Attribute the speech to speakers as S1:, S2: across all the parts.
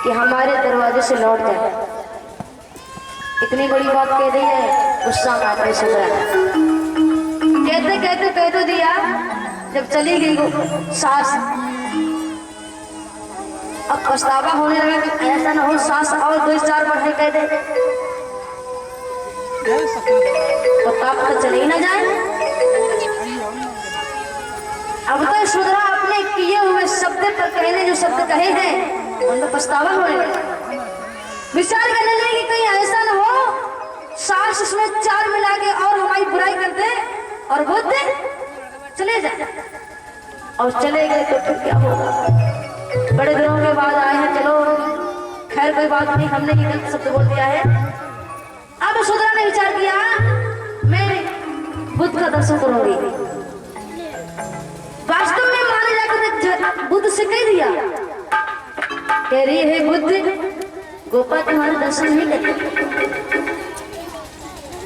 S1: कि हमारे दरवाजे से लौट जाए। इतनी बड़ी बात कह दी है, गुस्सा में आकर सुधरा। कहते कहते कह तो दिया, जब चली गई वो सास, अब पछतावा होने लगा कि ऐसा ना हो सास और 2-4 बढ़े कह दे तो पाप तो चले ही ना जाए। अब तो सुधरा अपने किए हुए शब्द पर कहने जो शब्द कहे हैं उनको पछतावा होने लगा। विचार करने लगे कि कहीं ऐसा ना हो सास उसमें 4 मिला के और हमारी बुराई कर दे और बोल दे चले जाए। और चले गए तो फिर क्या होगा? बड़े दिनों के बाद आए हैं, चलो खैर कोई बात नहीं, हमने ही गलत शब्द बोल दिया है। अब सुधरा ने विचार किया मैं बुद्ध का दर्शन करूंगी। वास्तव में माने जाकर बुद्ध से कह दिया, कह रही है बुद्ध गोपाल तुम्हारे दर्शन नहीं करते।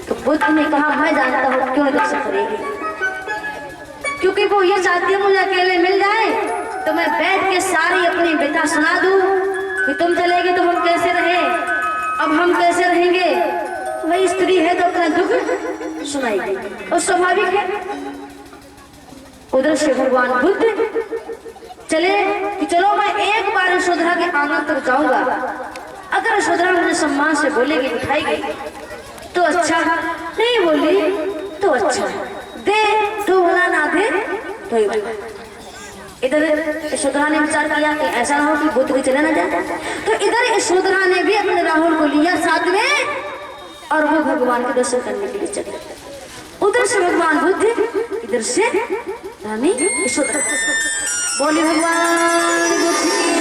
S1: तो बुद्ध ने कहा मैं जानता हूँ क्यों दर्शन करेगी, क्योंकि वो ये चाहती है मुझे अकेले मिल जाए तो मैं बैठ के सारी अपनी व्यथा सुना दूं कि तुम चलेगी तो हम कैसे रहे, अब हम कैसे रहेंगे। वही स्त्री है तो अपना दुख सुनाएगी और स्वाभाविक है। उधर से भगवान बुद्ध चले कि चलो मैं एक बार यशोधरा के आंगन तक जाऊंगा, अगर यशोधरा मुझे सम्मान से बोलेगी बिठाएगी तो अच्छा, नहीं बोली तो अच्छा, दे तो भला ना दे तो ही भला। इधर यशोधरा ने विचार किया कि ऐसा ना हो कि बुद्ध भी चले ना जाए, तो इधर यशोधरा ने भी अपने राहुल को लिया साथ में और वो भगवान के दर्शन करने के लिए चले। उधर से भगवान बुद्ध, इधर से रानी यशोधरा। बोले भगवान बुद्ध की।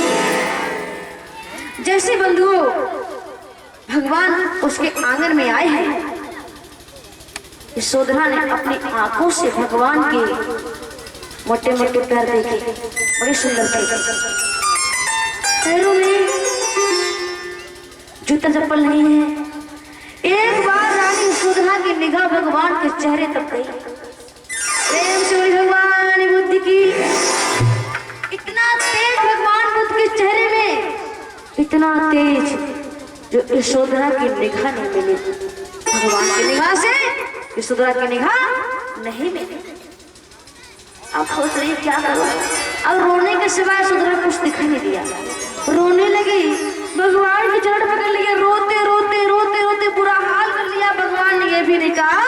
S1: जैसे बंधुओं भगवान उसके आंगन में आए हैं, यशोधरा ने अपनी आंखों से भगवान के मोटे मोटे पैर देखे, बड़े सुंदर थे। पैरों में जूता चप्पल नहीं है। एक बार रानी यशोधरा की निगाह भगवान के चेहरे तक गई। प्रेम से बोली भगवान बुद्ध की। इतना तेज भगवान बुद्ध के चेहरे में, इतना तेज जो यशोधरा की निगाह नहीं मिली। भगवान की निगाह से यशोधरा की निगाह नहीं मिली। अब सोच रही क्या करो, अब रोने के सिवाय यशोधरा कुछ दिखाई नहीं दिया। रोने लगी, भगवान की चरण पकड़ लिया, रोते रोते रोते रोते बुरा हाल कर लिया। भगवान ने ये भी नहीं कहा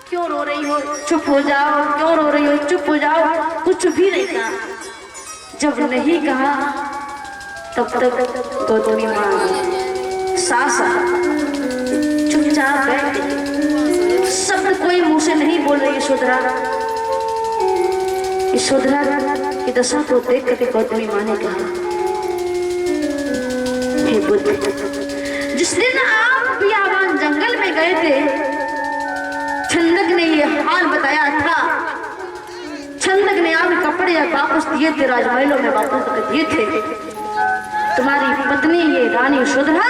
S1: क्यों रो रही हो, चुप हो जाओ, क्यों रो रही हो, चुप हो जाओ, कुछ भी नहीं कहा। जब नहीं कहा तब तक तो तुम्हें मां सासा चुपचाप बैठ गई, शब्द कोई मुंह से नहीं बोल रही। यशोधरा की दशा को देख करके गौतमी माँ ने कहा, हे बुद्ध, जिस दिन आप बियाबान जंगल में गए थे, छंदक ने ये हाल बताया था। छंदक ने आपके कपड़े वापस दिए थे, राजमहलों में वापस दिए थे। तुम्हारी पत्नी ये रानी यशोधरा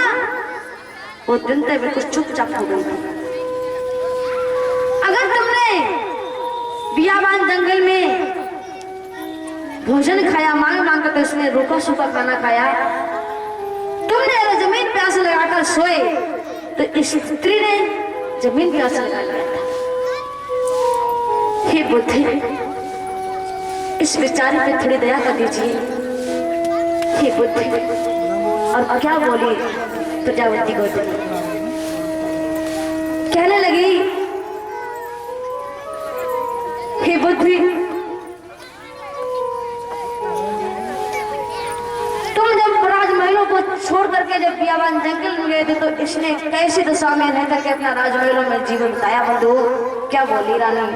S1: वो दिन तक में कुछ चुपचाप हो गई। अगर तुमने बियाबान जंगल में भोजन खाया मांग मांग कर, तो इसने रूखा सूखा खाना खाया, तुमने अगर जमीन पे आंसू लगाकर सोए तो इस स्त्री ने जमीन पे आंसू लगा लिया था। हे बुद्ध, इस बेचारी पे थोड़ी दया कर दीजिए। हे बुद्ध। और क्या बोली प्रजापति गौतमी, कहने लगी, हे बुद्ध, तुम जब राजमहलों को छोड़ करके जब बियाबान जंगल में गए थे तो इसने कैसी दशा में रह करके अपना राजमहलों में जीवन बिताया। बंधु क्या बोली रानी,